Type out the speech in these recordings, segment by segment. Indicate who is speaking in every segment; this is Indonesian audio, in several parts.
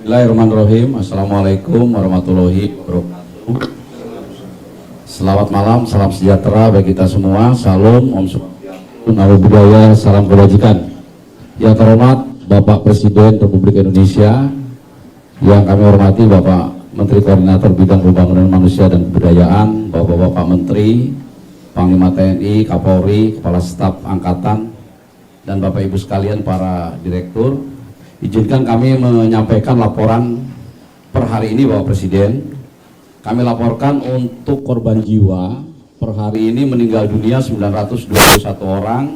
Speaker 1: Bismillahirrahmanirrahim. Assalamualaikum warahmatullahi wabarakatuh. Selamat malam, salam sejahtera bagi kita semua. Salam, Om Swastiastu, Namo Buddhaya, salam kebajikan. Yang terhormat Bapak Presiden Republik Indonesia, yang kami hormati Bapak Menteri Koordinator Bidang Pembangunan Manusia dan Kebudayaan, Bapak-Bapak Menteri, Panglima TNI, Kapolri, Kepala Staf Angkatan, dan Bapak Ibu sekalian para direktur. Izinkan kami menyampaikan laporan per hari ini Bapak Presiden. Kami laporkan untuk korban jiwa per hari ini meninggal dunia 921 orang,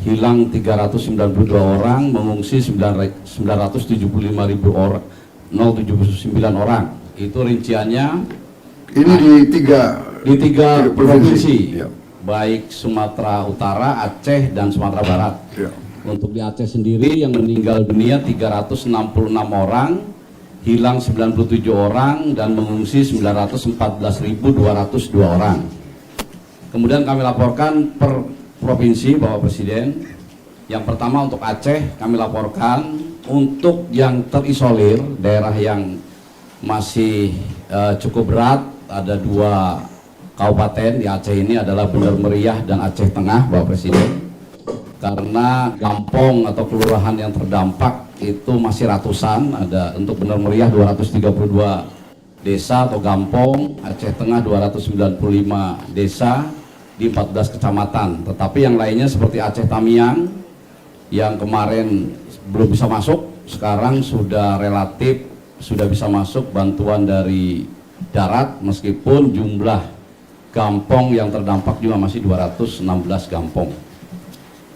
Speaker 1: hilang 392 orang, mengungsi 975.000 orang, 079 orang. Itu rinciannya.
Speaker 2: Ini di tiga
Speaker 1: provinsi,
Speaker 2: ya.
Speaker 1: Baik Sumatera Utara, Aceh, dan Sumatera Barat.
Speaker 2: Ya.
Speaker 1: Untuk di Aceh sendiri yang meninggal dunia 366 orang, hilang 97 orang, dan mengungsi 914.202 orang. Kemudian kami laporkan per provinsi Bapak Presiden. Yang pertama untuk Aceh kami laporkan untuk yang terisolir, daerah yang masih cukup berat, ada 2 kabupaten di Aceh ini adalah Bener Meriah dan Aceh Tengah Bapak Presiden. Karena kampung atau kelurahan yang terdampak itu masih ratusan, ada untuk Bener Meriah 232 desa atau kampung, Aceh Tengah 295 desa di 14 kecamatan. Tetapi yang lainnya seperti Aceh Tamiang yang kemarin belum bisa masuk, sekarang sudah relatif sudah bisa masuk bantuan dari darat, meskipun jumlah kampung yang terdampak juga masih 216 kampung.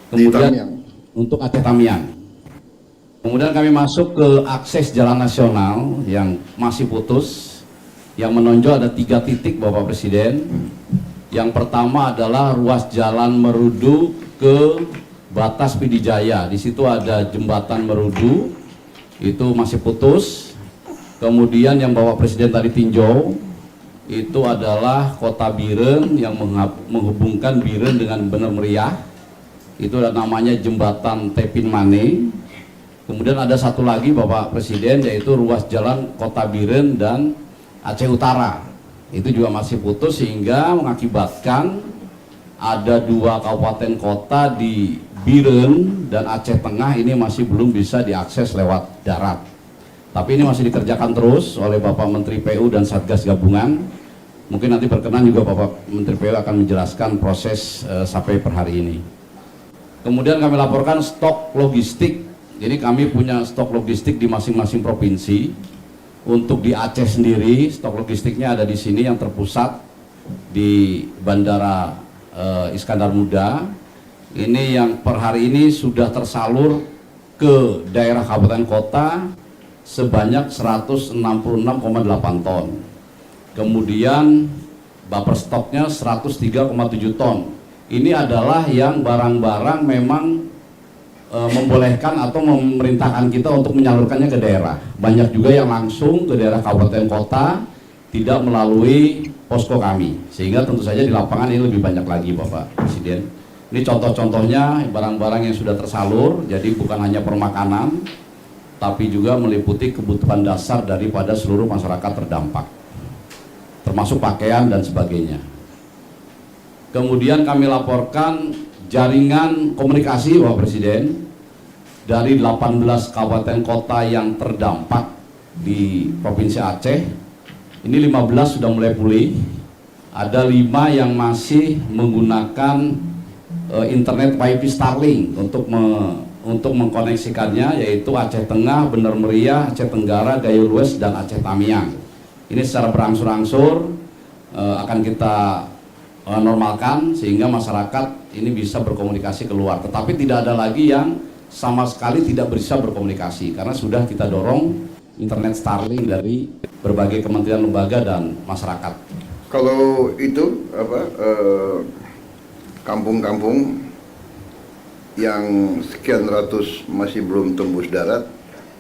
Speaker 1: Kemudian untuk Aceh Tamiang, kemudian kami masuk ke akses jalan nasional yang masih putus. Yang menonjol ada 3 titik Bapak Presiden. Yang pertama adalah ruas jalan Merudu ke Batas Pidijaya. Di situ ada jembatan Merudu, itu masih putus. Kemudian yang Bapak Presiden tadi tinjau itu adalah Kota Biren yang menghubungkan Biren dengan Bener Meriah. Itu ada namanya jembatan Tepin Mane. Kemudian ada satu lagi Bapak Presiden, yaitu ruas jalan Kota Biren dan Aceh Utara. Itu juga masih putus sehingga mengakibatkan ada 2 kabupaten kota di Biren dan Aceh Tengah ini masih belum bisa diakses lewat darat. Tapi ini masih dikerjakan terus oleh Bapak Menteri PU dan Satgas Gabungan. Mungkin nanti berkenan juga Bapak Menteri PU akan menjelaskan proses sampai per hari ini. Kemudian kami laporkan stok logistik. Jadi kami punya stok logistik di masing-masing provinsi. Untuk di Aceh sendiri, stok logistiknya ada di sini yang terpusat di Bandara Iskandar Muda. Ini yang per hari ini sudah tersalur ke daerah kabupaten kota sebanyak 166,8 ton. Kemudian buffer stoknya 103,7 ton. Ini adalah yang barang-barang memang membolehkan atau memerintahkan kita untuk menyalurkannya ke daerah. Banyak juga yang langsung ke daerah kabupaten kota, tidak melalui posko kami. Sehingga tentu saja di lapangan ini lebih banyak lagi Bapak Presiden. Ini contoh-contohnya barang-barang yang sudah tersalur, jadi bukan hanya permakanan, tapi juga meliputi kebutuhan dasar daripada seluruh masyarakat terdampak, termasuk pakaian dan sebagainya. Kemudian kami laporkan jaringan komunikasi Bapak Presiden dari 18 kabupaten kota yang terdampak di Provinsi Aceh. Ini 15 sudah mulai pulih, ada 5 yang masih menggunakan internet WiFi Starlink untuk mengkoneksikannya, yaitu Aceh Tengah, Bener Meriah, Aceh Tenggara, Gayo Lues, dan Aceh Tamiang. Ini secara berangsur-angsur akan kita normalkan sehingga masyarakat ini bisa berkomunikasi keluar. Tetapi tidak ada lagi yang sama sekali tidak bisa berkomunikasi karena sudah kita dorong internet Starlink dari berbagai kementerian, lembaga, dan masyarakat.
Speaker 2: Kalau itu kampung-kampung yang sekian ratus masih belum tembus darat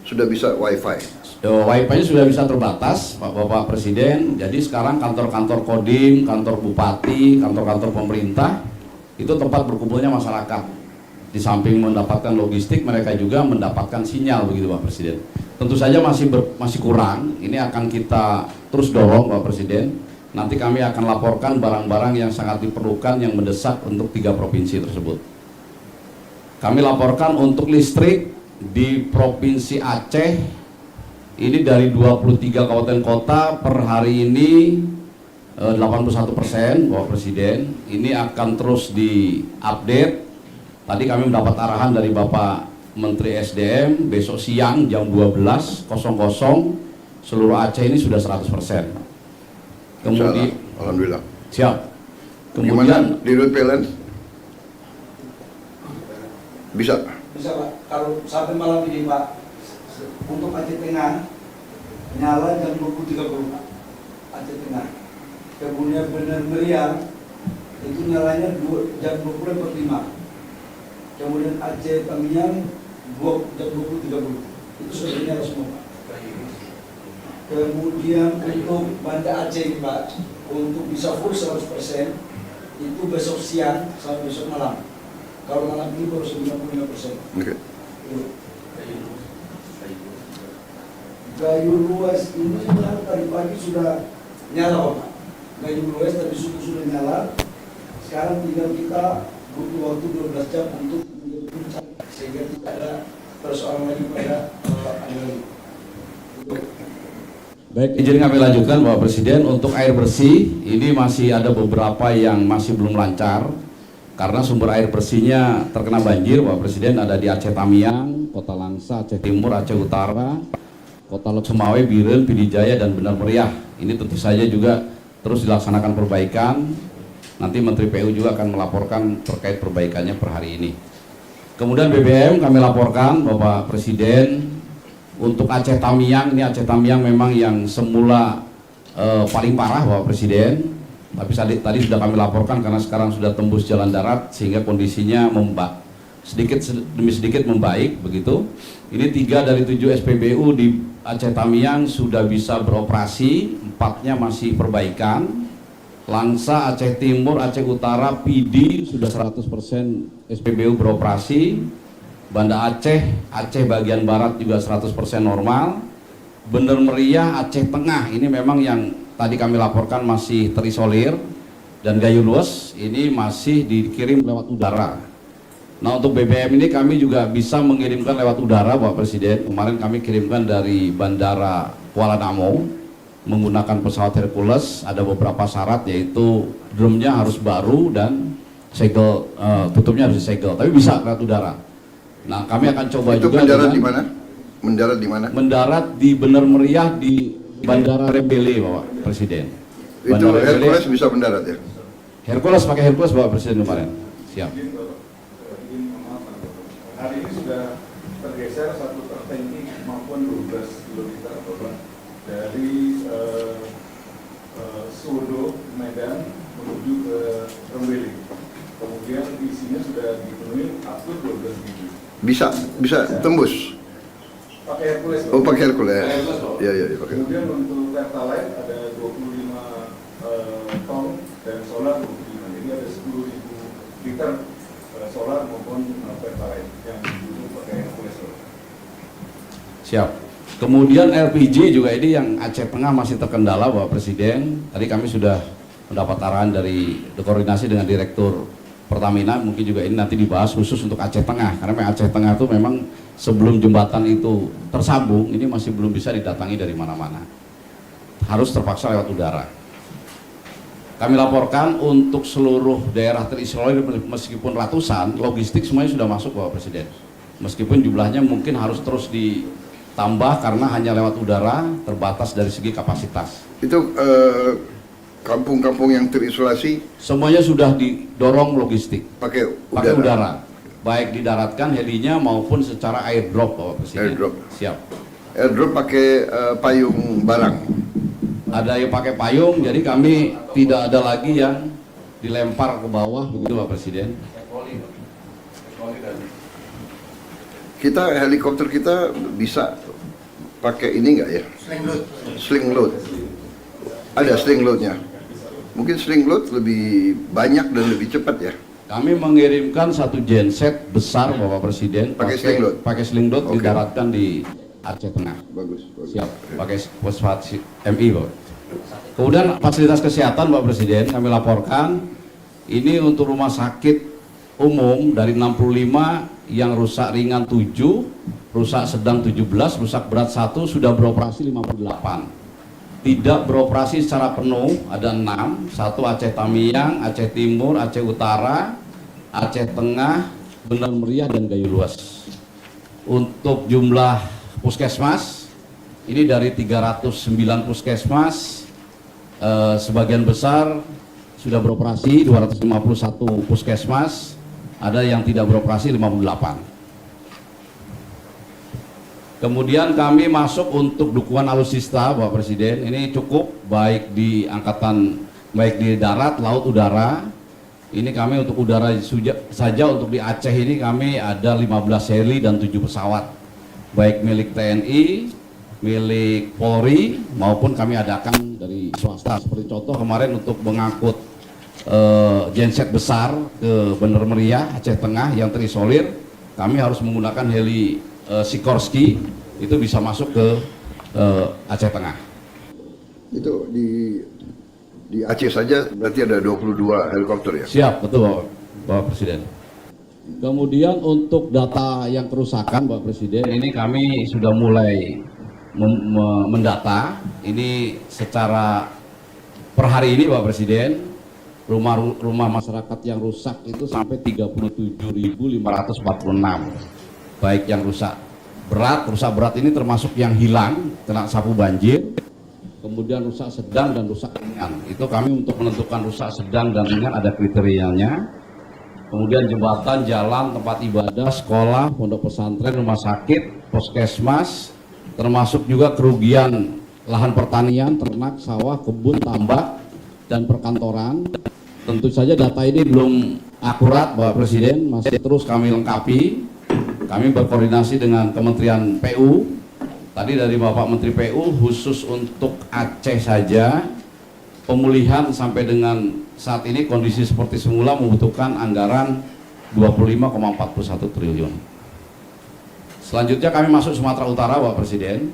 Speaker 2: sudah bisa WiFi.
Speaker 1: Wifi-nya sudah bisa terbatas Bapak Presiden. Jadi sekarang kantor-kantor Kodim, kantor Bupati, kantor-kantor pemerintah itu tempat berkumpulnya masyarakat. di samping mendapatkan logistik, mereka juga mendapatkan sinyal begitu Pak Presiden. Tentu saja masih kurang, ini akan kita terus dorong Pak Presiden. Nanti kami akan laporkan barang-barang yang sangat diperlukan yang mendesak untuk 3 provinsi tersebut. Kami laporkan untuk listrik di Provinsi Aceh, ini dari 23 kabupaten kota per hari ini 81% Bapak Presiden. Ini akan terus diupdate. Tadi kami mendapat arahan dari Bapak Menteri SDM, besok siang jam 12.00 seluruh Aceh ini sudah 100%. Kemudian,
Speaker 2: alhamdulillah.
Speaker 1: siap.
Speaker 2: Kemudian di Rut PLN bisa
Speaker 3: Pak, kalau sampai malam ini Pak, untuk Aceh Tengah nyala jam 20.30 Pak, Aceh Tengah. Kemudian Bener Meriah itu nyalanya jam 20.45. Kemudian Aceh Tamiang jam 20.30 itu sudah nyala semua Pak. Kemudian untuk Banda Aceh Pak, untuk bisa full 100% itu besok siang sampai besok malam. Kalau malam ini baru 95%.
Speaker 2: Oke.
Speaker 3: Gayu luas ini tadi pagi sudah nyala Pak. Gayu luas tadi sudah nyala. Sekarang tinggal kita butuh waktu 12 jam untuk mencari sehingga tidak ada persoalan lagi pada ada.
Speaker 1: Baik, izin kami lanjutkan Bapak Presiden. Untuk air bersih, ini masih ada beberapa yang masih belum lancar karena sumber air bersihnya terkena banjir Bapak Presiden. Ada di Aceh Tamiang, Kota Langsa, Aceh Timur, Aceh Utara, Kota Lok Semawe, Biren, Pidijaya, dan Bener Meriah. Ini tentu saja juga terus dilaksanakan perbaikan. Nanti Menteri PU juga akan melaporkan terkait perbaikannya per hari ini. Kemudian BBM kami laporkan Bapak Presiden. Untuk Aceh Tamiang, ini Aceh Tamiang memang yang semula paling parah Bapak Presiden. Tapi tadi sudah kami laporkan karena sekarang sudah tembus jalan darat sehingga kondisinya sedikit demi sedikit membaik begitu. Ini 3 dari 7 SPBU di Aceh Tamiang sudah bisa beroperasi, 4-nya masih perbaikan. Langsa, Aceh Timur, Aceh Utara, PD sudah 100% SPBU beroperasi. Banda Aceh, Aceh bagian barat juga 100% normal. Bener Meriah, Aceh Tengah ini memang yang tadi kami laporkan masih terisolir. Dan Gayo Luas ini masih dikirim lewat udara. Nah untuk BBM ini kami juga bisa mengirimkan lewat udara Bapak Presiden. Kemarin kami kirimkan dari Bandara Kuala Namu menggunakan pesawat Hercules. Ada beberapa syarat yaitu drumnya harus baru dan segel tutupnya harus disegel. Tapi bisa lewat udara. Nah, kami akan coba
Speaker 2: itu
Speaker 1: juga
Speaker 2: mendarat di mana? Mendarat di mana?
Speaker 1: Mendarat di Bener Meriah di Bandara Rebele, Bapak Presiden.
Speaker 2: Itu
Speaker 1: Bandara
Speaker 2: Hercules
Speaker 1: Rebele,
Speaker 2: bisa mendarat ya?
Speaker 1: Hercules pakai Hercules Bapak Presiden kemarin. Siap.
Speaker 4: Hari ini sudah tergeser 1 tertangki maupun 12 km Bapak dari Suwodo, Medan menuju ke Rembele. Kemudian isinya sudah dipenuhi up to 12.000.
Speaker 2: Bisa tembus.
Speaker 4: Pakai Hercules.
Speaker 2: Oh, pakai Hercules. Iya, pakai.
Speaker 4: Kemudian untuk Pertalite ada 25 ton dan solar 25. Jadi ada 10.000 liter solar maupun Pertalite yang dulu pakai Hercules.
Speaker 1: Siap. Kemudian LPG juga ini yang Aceh Tengah masih terkendala Bapak Presiden. Tadi kami sudah mendapat arahan dari koordinasi dengan Direktur Pertamina, mungkin juga ini nanti dibahas khusus untuk Aceh Tengah karena Aceh Tengah itu memang sebelum jembatan itu tersambung ini masih belum bisa didatangi dari mana-mana, harus terpaksa lewat udara. Kami laporkan untuk seluruh daerah terisolir meskipun ratusan, logistik semuanya sudah masuk Bapak Presiden, meskipun jumlahnya mungkin harus terus ditambah karena hanya lewat udara, terbatas dari segi kapasitas.
Speaker 2: Itu kampung-kampung yang terisolasi
Speaker 1: Semuanya sudah didorong logistik
Speaker 2: pakai
Speaker 1: pakai
Speaker 2: udara.
Speaker 1: udara, baik didaratkan helinya maupun secara airdrop Bapak Presiden.
Speaker 2: Airdrop.
Speaker 1: Siap.
Speaker 2: Airdrop pakai payung barang.
Speaker 1: Ada yang pakai payung, jadi kami tidak ada lagi yang dilempar ke bawah begitu Bapak Presiden.
Speaker 2: Kita helikopter kita bisa pakai ini nggak ya? Sling load. Ada sling loadnya. Mungkin sling load lebih banyak dan lebih cepat ya.
Speaker 1: Kami mengirimkan satu genset besar Bapak Presiden
Speaker 2: Pakai sling load?
Speaker 1: pakai sling load
Speaker 2: Oke.
Speaker 1: didaratkan di Aceh Tengah.
Speaker 2: Bagus.
Speaker 1: Siap, pakai fosfat MI Bapak. Kemudian fasilitas kesehatan Bapak Presiden kami laporkan ini untuk rumah sakit umum dari 65 yang rusak ringan 7, rusak sedang 17, rusak berat 1 sudah beroperasi 58. Tidak beroperasi secara penuh ada 6, satu Aceh Tamiang, Aceh Timur, Aceh Utara, Aceh Tengah, Bener Meriah dan Gayo Luas. Untuk jumlah puskesmas ini dari 309 puskesmas sebagian besar sudah beroperasi 251 puskesmas, ada yang tidak beroperasi 58. Kemudian kami masuk untuk dukungan alutsista Bapak Presiden, ini cukup baik di darat, laut, udara. Ini kami untuk udara saja untuk di Aceh ini kami ada 15 heli dan 7 pesawat, baik milik TNI, milik Polri maupun kami adakan dari swasta. Seperti contoh kemarin untuk mengangkut genset besar ke Bener Meriah Aceh Tengah yang terisolir, kami harus menggunakan heli Sikorsky, itu bisa masuk ke Aceh Tengah.
Speaker 2: Itu di Aceh saja berarti ada 22 helikopter ya?
Speaker 1: Siap, betul Bapak Presiden. Kemudian untuk data yang kerusakan Bapak Presiden, ini kami sudah mulai mendata. Ini secara per hari ini Bapak Presiden, rumah masyarakat yang rusak itu sampai 37.546. Baik yang rusak berat ini termasuk yang hilang kena sapu banjir, kemudian rusak sedang dan rusak ringan. Itu kami untuk menentukan rusak sedang dan ringan ada kriterianya. Kemudian jembatan, jalan, tempat ibadah, sekolah, pondok pesantren, rumah sakit, puskesmas, termasuk juga kerugian lahan pertanian, ternak, sawah, kebun, tambak, dan perkantoran. Tentu saja data ini belum akurat Bapak Presiden, masih terus kami lengkapi. Kami berkoordinasi dengan Kementerian PU. Tadi dari Bapak Menteri PU khusus untuk Aceh saja pemulihan sampai dengan saat ini kondisi seperti semula membutuhkan anggaran 25,41 triliun. Selanjutnya kami masuk Sumatera Utara Bapak Presiden.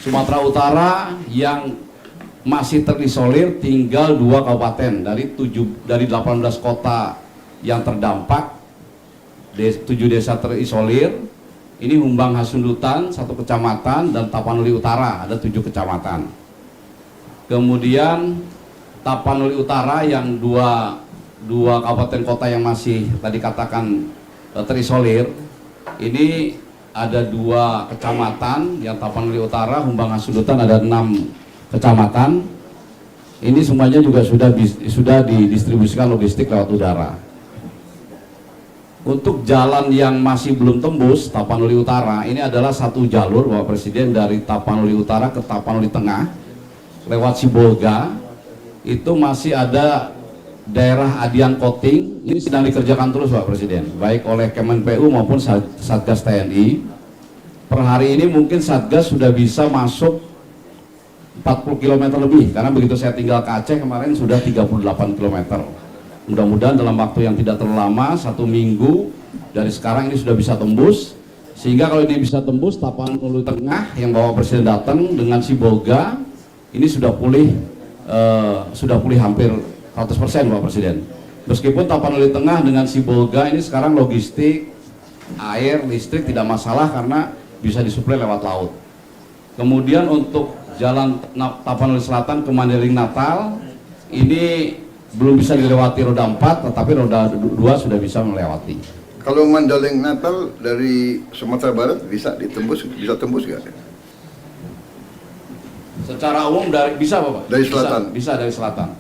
Speaker 1: Sumatera Utara yang masih terisolir tinggal 2 kabupaten dari 18 kota yang terdampak. 7 desa terisolir, ini Humbang Hasundutan 1 kecamatan dan Tapanuli Utara ada 7 kecamatan. Kemudian Tapanuli Utara yang dua kabupaten kota yang masih tadi katakan terisolir, ini ada 2 kecamatan yang Tapanuli Utara, Humbang Hasundutan ada 6 kecamatan. Ini semuanya juga sudah didistribusikan logistik lewat udara. Untuk jalan yang masih belum tembus Tapanuli Utara, ini adalah satu jalur Bapak Presiden dari Tapanuli Utara ke Tapanuli Tengah lewat Sibolga. Itu masih ada daerah Adian Koting, ini sedang dikerjakan terus Bapak Presiden, baik oleh Kemenpu maupun Satgas TNI. Per hari ini mungkin Satgas sudah bisa masuk 40 km lebih, karena begitu saya tinggal ke Aceh kemarin sudah 38 km. Mudah-mudahan dalam waktu yang tidak terlalu lama, 1 minggu dari sekarang ini sudah bisa tembus. Sehingga kalau ini bisa tembus, Tapanuli Tengah yang Bapak Presiden datang dengan Sibolga, ini sudah pulih hampir 100% Bapak Presiden. Meskipun Tapanuli Tengah dengan Sibolga ini sekarang logistik, air, listrik tidak masalah karena bisa disuplai lewat laut. Kemudian untuk jalan Tapanuli Selatan ke Mandailing Natal, ini belum bisa dilewati roda 4, tetapi roda 2 sudah bisa melewati.
Speaker 2: Kalau Mandailing Natal dari Sumatera Barat bisa tembus nggak?
Speaker 1: Secara umum bisa Bapak?
Speaker 2: Dari selatan?
Speaker 1: Bisa dari selatan.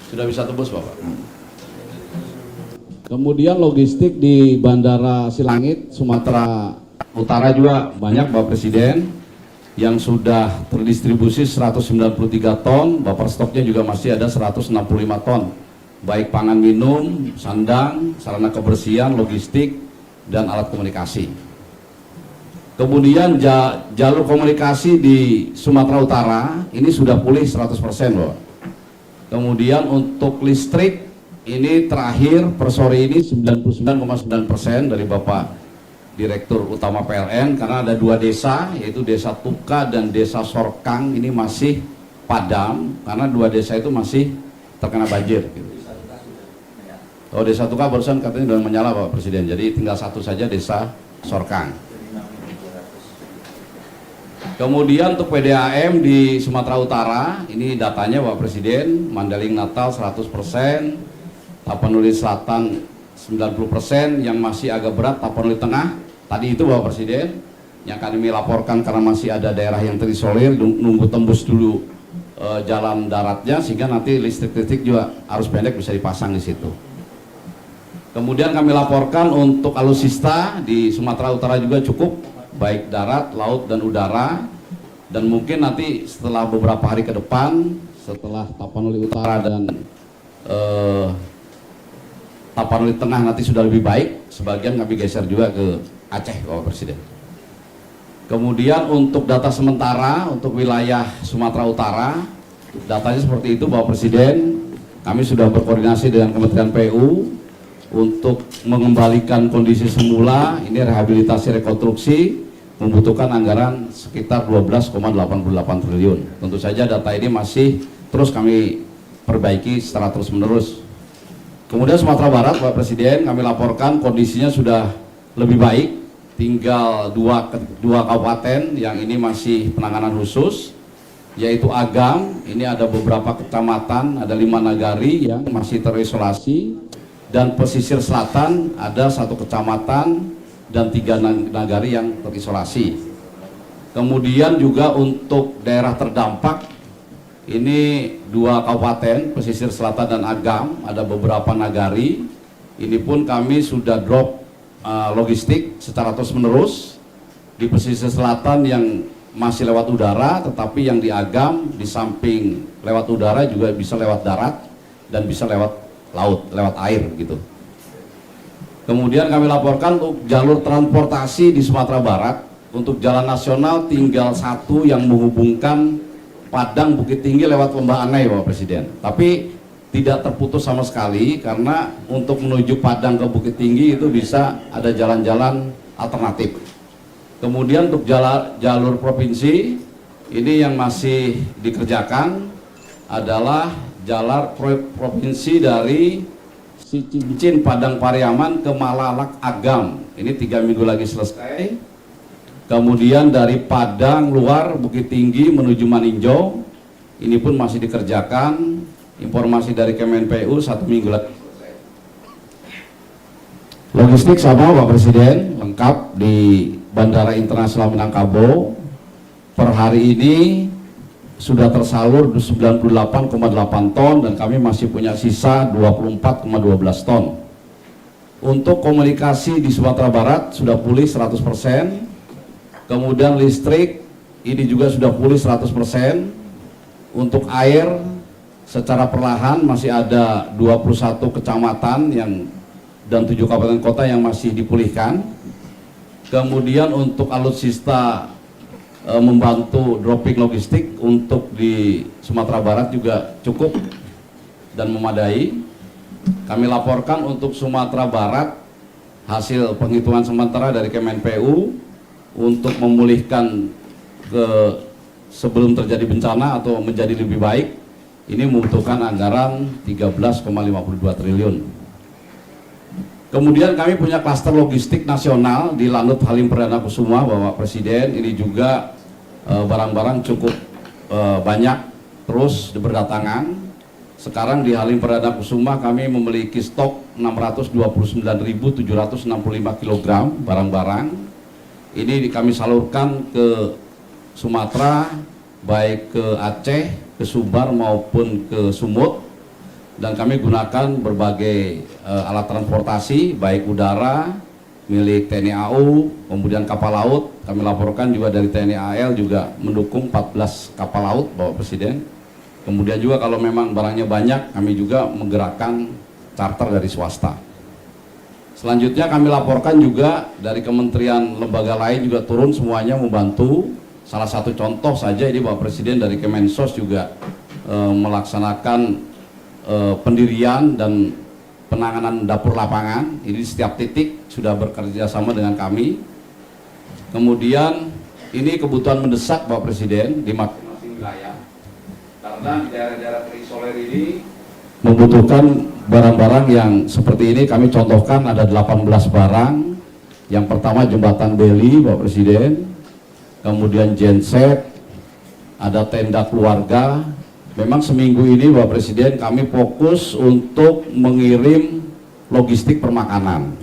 Speaker 1: Sudah bisa tembus Bapak. Kemudian logistik di Bandara Silangit, Sumatera Utara juga banyak Bapak Presiden, yang sudah terdistribusi 193 ton, buffer stoknya juga masih ada 165 ton, baik pangan minum, sandang, sarana kebersihan, logistik, dan alat komunikasi. Kemudian jalur komunikasi di Sumatera Utara ini sudah pulih 100% loh. Kemudian untuk listrik ini terakhir per sore ini 99,9% dari Bapak Direktur Utama PLN, karena ada 2 desa, yaitu Desa Tuka dan Desa Sorkang, ini masih padam karena 2 desa itu masih terkena banjir gitu. Oh, Desa Tuka barusan katanya sudah menyala Pak Presiden, jadi tinggal 1 saja Desa Sorkang. Kemudian untuk PDAM di Sumatera Utara, ini datanya Pak Presiden, Mandeling Natal 100%, Tapanuli Selatan 90%, yang masih agak berat Tapanuli Tengah. Tadi itu Bapak Presiden, yang kami laporkan karena masih ada daerah yang terisolir, nunggu tembus dulu jalan daratnya, sehingga nanti listrik juga arus pendek bisa dipasang di situ. Kemudian kami laporkan untuk alutsista di Sumatera Utara juga cukup, baik darat, laut, dan udara. Dan mungkin nanti setelah beberapa hari ke depan, setelah Tapanuli Utara dan Tapanuli Tengah nanti sudah lebih baik, sebagian kami geser juga ke Aceh Bapak Presiden. Kemudian untuk data sementara untuk wilayah Sumatera Utara, datanya seperti itu Bapak Presiden. Kami sudah berkoordinasi dengan Kementerian PU untuk mengembalikan kondisi semula. Ini rehabilitasi rekonstruksi membutuhkan anggaran sekitar 12,88 triliun. Tentu saja data ini masih terus kami perbaiki secara terus menerus. Kemudian Sumatera Barat Pak Presiden, kami laporkan kondisinya sudah lebih baik, tinggal dua kabupaten yang ini masih penanganan khusus, yaitu Agam. Ini ada beberapa kecamatan, ada 5 nagari yang masih terisolasi, dan pesisir selatan ada 1 kecamatan dan 3 nagari yang terisolasi. Kemudian juga untuk daerah terdampak, ini 2 kabupaten, pesisir selatan dan Agam, ada beberapa nagari. Ini pun kami sudah drop logistik secara terus menerus. Di pesisir selatan yang masih lewat udara, tetapi yang di Agam di samping lewat udara juga bisa lewat darat dan bisa lewat laut, lewat air gitu. Kemudian kami laporkan untuk jalur transportasi di Sumatera Barat, untuk jalan nasional tinggal 1 yang menghubungkan Padang Bukit Tinggi lewat Lembah Anai Bapak Presiden. Tapi tidak terputus sama sekali, karena untuk menuju Padang ke Bukit Tinggi itu bisa ada jalan-jalan alternatif. Kemudian untuk jalur provinsi, ini yang masih dikerjakan adalah jalur provinsi dari Cincin Padang Pariaman ke Malalak Agam. Ini 3 minggu lagi selesai. Kemudian dari Padang luar Bukit Tinggi menuju Maninjau, ini pun masih dikerjakan. Informasi dari Kemenpu 1 minggu lagi. Logistik sama Pak Presiden, lengkap di Bandara Internasional Minangkabau. Per hari ini sudah tersalur 98,8 ton dan kami masih punya sisa 24,12 ton. Untuk komunikasi di Sumatera Barat sudah pulih 100%. Kemudian listrik ini juga sudah pulih 100%. Untuk air secara perlahan masih ada 21 kecamatan dan 7 kabupaten kota yang masih dipulihkan. Kemudian untuk alutsista membantu dropping logistik untuk di Sumatera Barat juga cukup dan memadai. Kami laporkan untuk Sumatera Barat hasil penghitungan sementara dari Kemenpu untuk memulihkan sebelum terjadi bencana atau menjadi lebih baik, ini membutuhkan anggaran 13,52 triliun. Kemudian kami punya klaster logistik nasional di Lanut Halim Perdana Kusuma Bapak Presiden. Ini juga barang-barang cukup banyak terus berdatangan. Sekarang di Halim Perdana Kusuma kami memiliki stok 629.765 kg barang-barang. Ini kami salurkan ke Sumatera, baik ke Aceh, ke Sumbar maupun ke Sumut, dan kami gunakan berbagai alat transportasi baik udara milik TNI AU, kemudian kapal laut. Kami laporkan juga dari TNI AL juga mendukung 14 kapal laut Bapak Presiden. Kemudian juga kalau memang barangnya banyak, kami juga menggerakkan charter dari swasta. Selanjutnya kami laporkan juga dari kementerian lembaga lain juga turun semuanya membantu. Salah satu contoh saja ini Bapak Presiden dari Kemensos juga melaksanakan pendirian dan penanganan dapur lapangan. Ini di setiap titik sudah bekerja sama dengan kami. Kemudian ini kebutuhan mendesak Bapak Presiden di masing-masing wilayah, karena di daerah-daerah terisolir ini membutuhkan barang-barang yang seperti ini. Kami contohkan ada 18 barang. Yang pertama jembatan beli Bapak Presiden, kemudian genset, ada tenda keluarga. Memang seminggu ini Bapak Presiden kami fokus untuk mengirim logistik permakanan.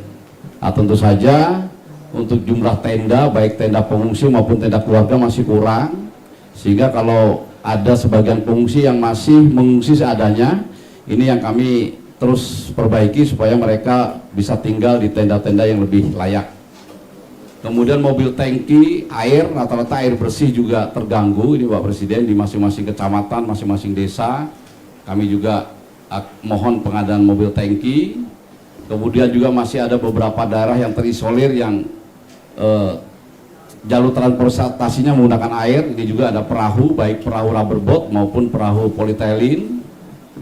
Speaker 1: Nah, tentu saja untuk jumlah tenda, baik tenda pengungsi maupun tenda keluarga masih kurang, sehingga kalau ada sebagian pengungsi yang masih mengungsi seadanya, ini yang kami terus perbaiki supaya mereka bisa tinggal di tenda-tenda yang lebih layak. Kemudian mobil tangki air, rata-rata air bersih juga terganggu ini Bapak Presiden di masing-masing kecamatan, masing-masing desa. Kami juga mohon pengadaan mobil tangki. Kemudian juga masih ada beberapa daerah yang terisolir yang jalur transportasinya menggunakan air. Ini juga ada perahu, baik perahu rubberboat maupun perahu polietilin.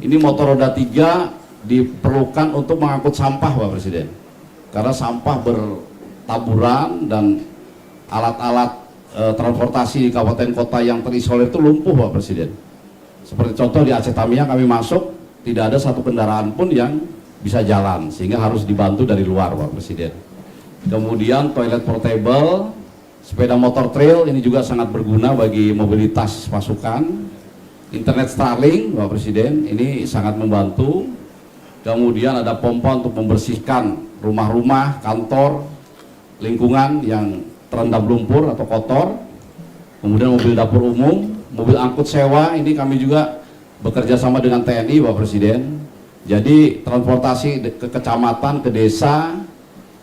Speaker 1: Ini motor roda 3 diperlukan untuk mengangkut sampah Bapak Presiden, karena sampah bertaburan dan alat-alat transportasi di kabupaten kota yang terisolir itu lumpuh Bapak Presiden. Seperti contoh di Aceh Tamiang kami masuk, tidak ada satu kendaraan pun yang bisa jalan, sehingga harus dibantu dari luar Bapak Presiden. Kemudian toilet portable, sepeda motor trail ini juga sangat berguna bagi mobilitas pasukan. Internet Starlink Bapak Presiden ini sangat membantu. Kemudian ada pompa untuk membersihkan rumah-rumah, kantor, lingkungan yang terendam lumpur atau kotor. Kemudian mobil dapur umum, mobil angkut sewa, ini kami juga bekerja sama dengan TNI Bapak Presiden. Jadi transportasi ke kecamatan, ke desa,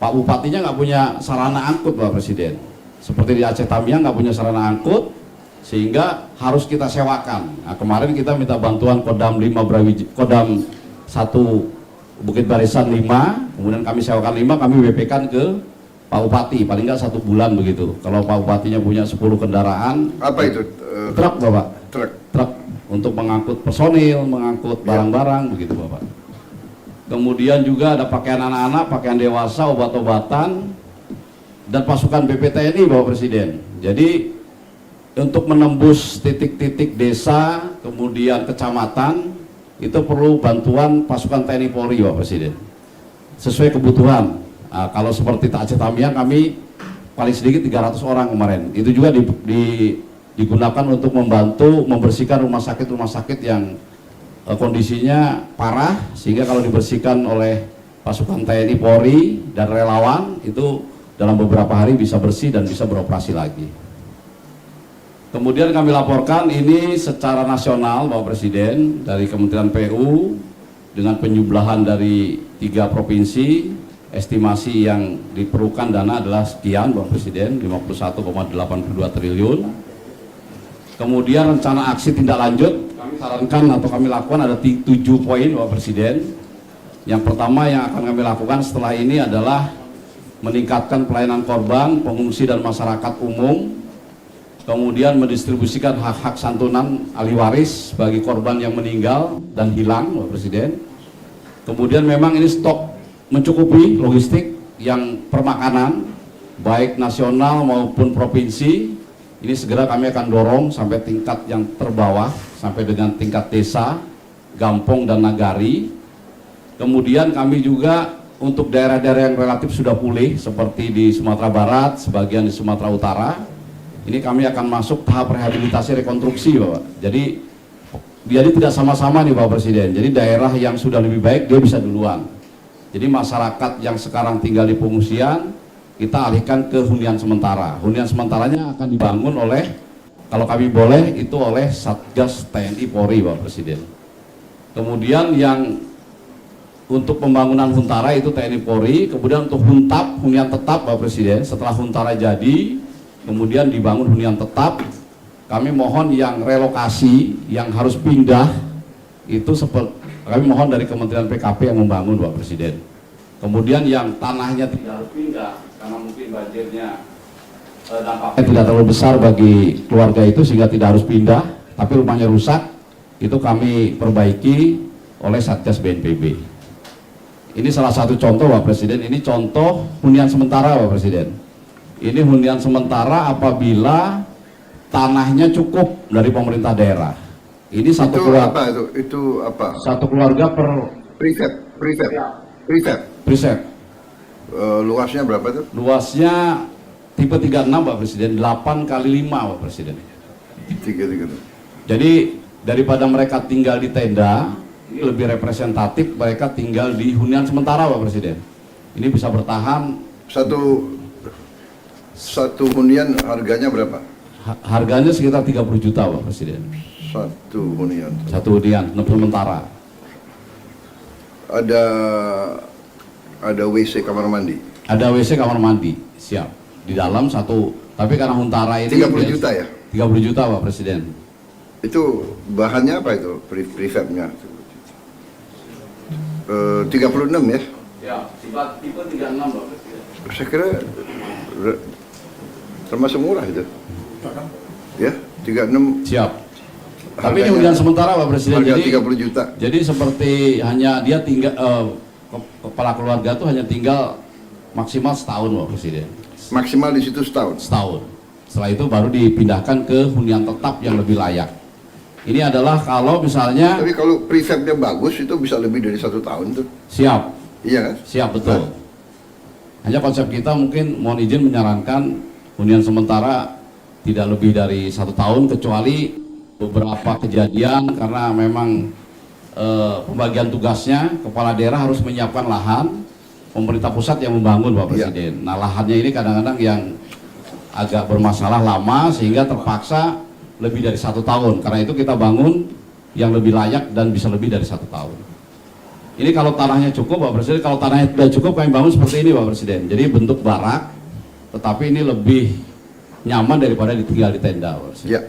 Speaker 1: Pak Bupatinya nggak punya sarana angkut Bapak Presiden. Seperti di Aceh Tamiang nggak punya sarana angkut, sehingga harus kita sewakan. Nah, kemarin kita minta bantuan Kodam 5 Kodam 1 Bukit Barisan 5, kemudian kami sewakan 5, kami WP-kan ke Pak Bupati, paling nggak 1 bulan begitu. Kalau Pak Bupatinya punya 10 kendaraan.
Speaker 2: Apa itu?
Speaker 1: Truk Bapak.
Speaker 2: Truk
Speaker 1: untuk mengangkut personil, mengangkut barang-barang begitu Bapak. Kemudian juga ada pakaian anak-anak, pakaian dewasa, obat-obatan, dan pasukan BPTNI Bapak Presiden. Jadi untuk menembus titik-titik desa, kemudian kecamatan, itu perlu bantuan pasukan TNI Polri Bapak Presiden, sesuai kebutuhan. Nah, kalau seperti Aceh Tamiang kami paling sedikit 300 orang kemarin. Itu juga digunakan untuk membantu membersihkan rumah sakit yang kondisinya parah, sehingga kalau dibersihkan oleh pasukan TNI Polri dan relawan, itu dalam beberapa hari bisa bersih dan bisa beroperasi lagi. Kemudian kami laporkan ini secara nasional Bapak Presiden dari Kementerian PU dengan penjumlahan dari 3 provinsi, estimasi yang diperlukan dana adalah sekian Bapak Presiden, 51,82 triliun. Kemudian rencana aksi tindak lanjut kami sarankan atau kami lakukan ada 7 poin Bapak Presiden. Yang pertama yang akan kami lakukan setelah ini adalah meningkatkan pelayanan korban, pengungsi dan masyarakat umum. Kemudian mendistribusikan hak-hak santunan ahli waris bagi korban yang meninggal dan hilang Bapak Presiden. Kemudian memang ini stok mencukupi logistik yang permakanan baik nasional maupun provinsi. Ini segera kami akan dorong sampai tingkat yang terbawah, sampai dengan tingkat desa, gampong dan nagari. Kemudian kami juga untuk daerah-daerah yang relatif sudah pulih seperti di Sumatera Barat, sebagian di Sumatera Utara, ini kami akan masuk tahap rehabilitasi rekonstruksi Bapak. Jadi tidak sama-sama nih Bapak Presiden. Jadi daerah yang sudah lebih baik dia bisa duluan. Jadi masyarakat yang sekarang tinggal di pengungsian kita alihkan ke hunian sementara. Hunian sementaranya akan dibangun oleh, kalau kami boleh, itu oleh Satgas TNI Polri Bapak Presiden. Kemudian yang untuk pembangunan huntara itu TNI Polri. Kemudian untuk huntap, hunian tetap Bapak Presiden, setelah huntara jadi kemudian dibangun hunian tetap, kami mohon yang relokasi, yang harus pindah, itu kami mohon dari Kementerian PKP yang membangun Bapak Presiden. Kemudian yang tanahnya tidak harus pindah, karena mungkin banjirnya dampaknya tidak terlalu besar bagi keluarga itu sehingga tidak harus pindah, tapi rumahnya rusak, itu kami perbaiki oleh Satgas BNPB. Ini salah satu contoh Pak Presiden, ini contoh hunian sementara Pak Presiden. Ini hunian sementara apabila tanahnya cukup dari pemerintah daerah. Ini satu
Speaker 2: Itu
Speaker 1: keluarga,
Speaker 2: apa itu? Itu apa?
Speaker 1: satu keluarga per
Speaker 2: Prefab.
Speaker 1: preset.
Speaker 2: Luasnya berapa tuh?
Speaker 1: Luasnya tipe 36 Pak Presiden, 8 kali 5 Pak Presiden.
Speaker 2: 3 tuh.
Speaker 1: Jadi daripada mereka tinggal di tenda, ini lebih representatif mereka tinggal di hunian sementara Pak Presiden. Ini bisa bertahan.
Speaker 2: Satu hunian harganya berapa?
Speaker 1: Harganya sekitar 30 juta Pak Presiden.
Speaker 2: Satu hunian.
Speaker 1: Satu hunian sementara.
Speaker 2: Ada WC kamar mandi.
Speaker 1: Ada WC kamar mandi, siap. Di dalam satu, tapi karena Huntara ini
Speaker 2: 30 juta ya?
Speaker 1: 30 juta Pak Presiden.
Speaker 2: Itu bahannya apa itu? Prefabnya? 36 ya?
Speaker 1: Ya, tipe 36 Pak Presiden.
Speaker 2: Saya kira termasuk murah itu. Ya, 36.
Speaker 1: Siap. Tapi ini
Speaker 2: Harganya-
Speaker 1: hunian sementara Pak Presiden.
Speaker 2: Harga
Speaker 1: Jadi
Speaker 2: 30 juta.
Speaker 1: Jadi seperti hanya dia tinggal kepala keluarga tuh hanya tinggal maksimal setahun Pak Presiden.
Speaker 2: Maksimal di situ setahun.
Speaker 1: Setahun. Setelah itu baru dipindahkan ke hunian tetap yang lebih layak. Ini adalah kalau misalnya
Speaker 2: Tapi kalau prefabnya bagus itu bisa lebih dari 1 tahun tuh.
Speaker 1: siap,
Speaker 2: Iya kan?
Speaker 1: siap betul. Hanya konsep kita mungkin mohon izin menyarankan hunian sementara tidak lebih dari 1 tahun kecuali beberapa kejadian karena memang pembagian tugasnya kepala daerah harus menyiapkan lahan, pemerintah pusat yang membangun Pak Presiden. Nah lahannya ini kadang-kadang yang agak bermasalah lama sehingga terpaksa lebih dari 1 tahun. Karena itu kita bangun yang lebih layak dan bisa lebih dari 1 tahun. Ini kalau tanahnya cukup Pak Presiden, kalau tanahnya tidak cukup kami bangun seperti ini Pak Presiden. Jadi bentuk barak, tetapi ini lebih nyaman daripada ditinggal di tenda Pak Presiden.
Speaker 2: Ya.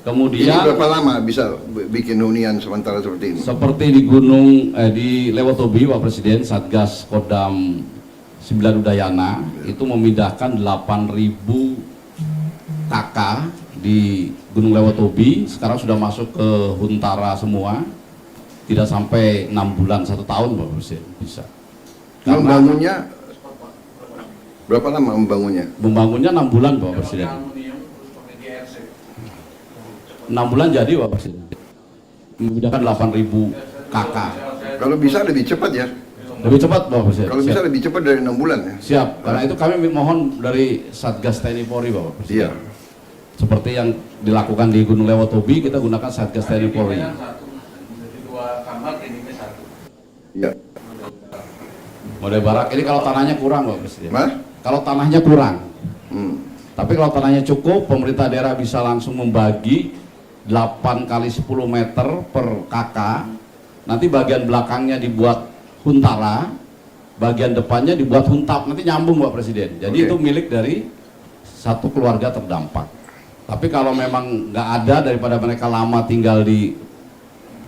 Speaker 2: Ini
Speaker 1: Kemudian
Speaker 2: berapa lama bisa bikin hunian sementara seperti ini?
Speaker 1: seperti di di Lewotobi Pak Presiden, Satgas Kodam 9 Udayana itu memindahkan 8.000 KK di Gunung Lewotobi, sekarang sudah masuk ke Huntara semua. Tidak sampai 6 bulan 1 tahun Pak Presiden bisa. Karena
Speaker 2: Membangunnya berapa lama membangunnya?
Speaker 1: membangunnya 6 bulan Pak Presiden. 6 bulan jadi Pak Presiden. Memindahkan 8.000 KK.
Speaker 2: Kalau bisa lebih cepat ya.
Speaker 1: Lebih cepat Pak Presiden.
Speaker 2: Kalau bisa
Speaker 1: Siap.
Speaker 2: lebih cepat dari 6 bulan ya.
Speaker 1: Siap, karena itu kami mohon dari Satgas TNI Polri Bapak Presiden.
Speaker 2: Iya.
Speaker 1: Seperti yang dilakukan di Gunung Lewotobi, kita gunakan Satgas TNI Polri.
Speaker 2: Iya.
Speaker 1: Model barak ini kalau tanahnya kurang Bapak Presiden.
Speaker 2: Mas?
Speaker 1: Kalau tanahnya kurang.
Speaker 2: Hmm.
Speaker 1: Tapi kalau tanahnya cukup, pemerintah daerah bisa langsung membagi 8 kali 10 meter per KK. Nanti bagian belakangnya dibuat huntara, bagian depannya dibuat huntap. Nanti nyambung Pak Presiden. Jadi
Speaker 2: Oke.
Speaker 1: itu milik dari satu keluarga terdampak. Tapi kalau memang nggak ada daripada mereka lama tinggal di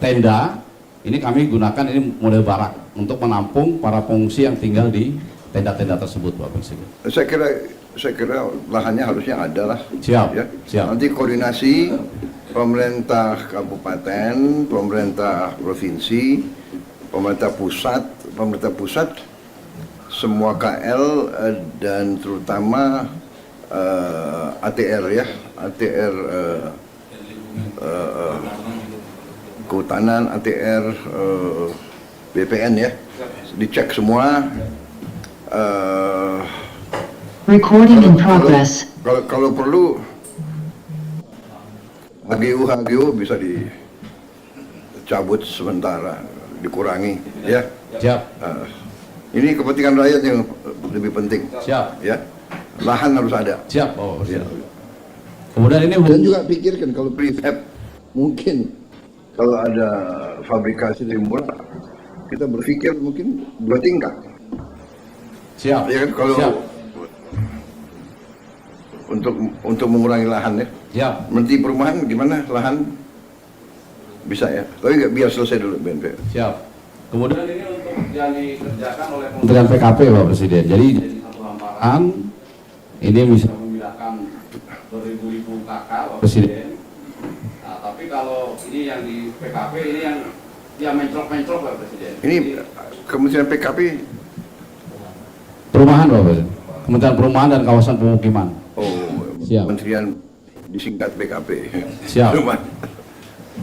Speaker 1: tenda, ini kami gunakan ini model barak untuk menampung para pengungsi yang tinggal di tenda-tenda tersebut Pak Presiden.
Speaker 2: Saya kira lahannya harusnya ada lah.
Speaker 1: Siap,
Speaker 2: Ya.
Speaker 1: siap.
Speaker 2: Nanti koordinasi pemerintah kabupaten, pemerintah provinsi, pemerintah pusat, semua KL dan terutama ATR ya, ATR kehutanan, ATR BPN ya, dicek semua.
Speaker 5: Recording in progress.
Speaker 2: Kalau perlu HGU bisa dicabut sementara, dikurangi ya.
Speaker 1: Siap,
Speaker 2: Ini kepentingan rakyat yang lebih penting
Speaker 1: siap,
Speaker 2: ya. Lahan harus ada.
Speaker 1: siap Bapak
Speaker 2: Ya.
Speaker 1: Presiden. Kemudian ini
Speaker 2: Dan juga pikirkan kalau prefab mungkin kalau ada fabrikasi lebih murah, kita berpikir mungkin 2 tingkat.
Speaker 1: siap,
Speaker 2: Ya kan kalau
Speaker 1: siap,
Speaker 2: untuk mengurangi lahan ya.
Speaker 1: siap.
Speaker 2: Menteri Perumahan gimana lahan bisa ya? Tapi nggak biar selesai dulu BNP.
Speaker 1: Siap. Kemudian ini untuk yang dikerjakan oleh Kementerian PKP Pak Presiden. Jadi satu hamparan ini bisa memindahkan beribu-ribu KK Pak Presiden. Nah, tapi kalau ini yang di PKP ini yang Ya mencrok-mencrok Pak Presiden.
Speaker 2: Ini Kementerian PKP.
Speaker 1: Perumahan Pak Presiden. Kementerian Perumahan dan Kawasan Pemukiman.
Speaker 2: Oh,
Speaker 1: Siap.
Speaker 2: Kementerian disingkat PKP.
Speaker 1: Siap.
Speaker 2: Rumah.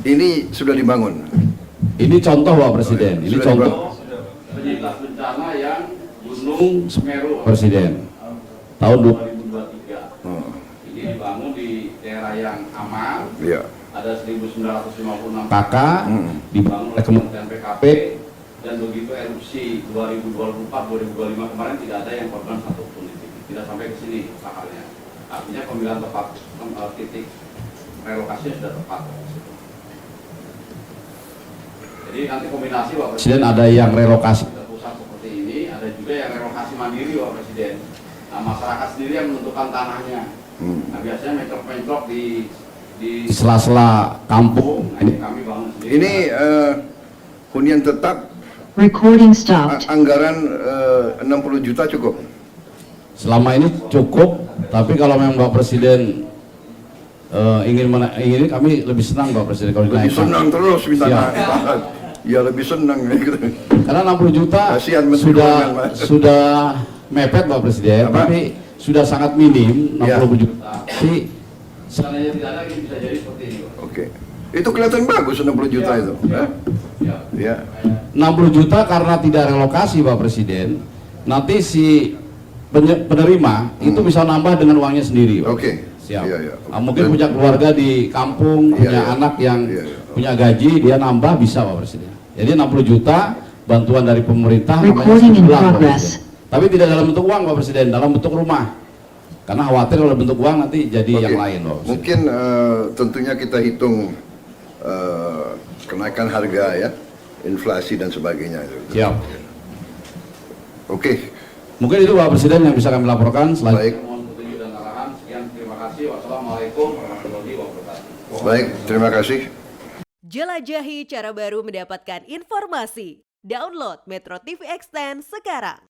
Speaker 2: Ini sudah dibangun.
Speaker 1: Ini contoh Pak Presiden. Ini
Speaker 2: Sudah
Speaker 1: contoh
Speaker 2: dibangun.
Speaker 1: penyintas bencana yang Gunung Semeru Pak Presiden. Tahun 2023.
Speaker 2: Oh,
Speaker 1: Ini dibangun di daerah yang aman.
Speaker 2: iya.
Speaker 1: Ada 1956 kakak dibangun oleh Kementerian PKP, dan begitu erupsi 2024-2025 kemarin tidak ada yang korban satupun, tidak sampai ke sini sakalnya. Artinya pemilihan tepat titik relokasi sudah tepat. Jadi nanti kombinasi Pak Presiden, ada yang relokasi ke pusat seperti ini, ada juga yang relokasi mandiri Pak Presiden. Nah, masyarakat sendiri yang menentukan tanahnya. Nah, biasanya mencrok-mencrok di sela-sela kampung. Ini kami bangun sendiri.
Speaker 2: Ini hunian tetap
Speaker 5: Recording stopped.
Speaker 2: anggaran 60 juta cukup.
Speaker 1: Selama ini cukup, tapi kalau memang Pak Presiden ingin kami lebih senang Pak Presiden kalau
Speaker 2: Lebih
Speaker 1: dinaikkan.
Speaker 2: senang terus minta
Speaker 1: Siap.
Speaker 2: naik. Ya lebih senang gitu.
Speaker 1: Karena 60 juta
Speaker 2: Kasihan Menteri Keuangan, Mas.
Speaker 1: sudah mepet Pak Presiden,
Speaker 2: Apa?
Speaker 1: tapi sudah sangat minim 60
Speaker 2: Ya.
Speaker 1: juta. Tapi seandainya tidak ada, ini bisa jadi seperti ini Pak.
Speaker 2: Oke. Itu kelihatan bagus 60 juta itu. Hah?
Speaker 1: Ya.
Speaker 2: Ya.
Speaker 1: 60 juta karena tidak relokasi Pak Presiden, nanti si penerima itu bisa nambah dengan uangnya sendiri Pak.
Speaker 2: Oke.
Speaker 1: Siap.
Speaker 2: Iya, iya.
Speaker 1: Mungkin punya keluarga di kampung,
Speaker 2: Iya,
Speaker 1: punya
Speaker 2: iya.
Speaker 1: anak yang
Speaker 2: Iya, iya.
Speaker 1: punya gaji, dia nambah bisa Pak Presiden. Jadi 60 juta bantuan dari pemerintah namanya
Speaker 5: Recording in
Speaker 1: sebulan, Pak
Speaker 5: progress.
Speaker 1: Presiden. Tapi tidak dalam bentuk uang Pak Presiden, dalam bentuk rumah. Karena khawatir kalau bentuk uang nanti jadi
Speaker 2: Oke.
Speaker 1: yang lain Pak Presiden.
Speaker 2: Mungkin tentunya kita hitung kenaikan harga ya, inflasi dan sebagainya.
Speaker 1: Siap.
Speaker 2: Oke.
Speaker 1: Mungkin itu Pak Presiden yang bisa kami laporkan.
Speaker 2: Baik.
Speaker 1: Mohon petunjuk dan arahan. Sekian, terima kasih. Wassalamualaikum warahmatullahi wabarakatuh.
Speaker 2: Baik, terima kasih.
Speaker 6: Jelajahi cara baru mendapatkan informasi. Download Metro TV Extend sekarang.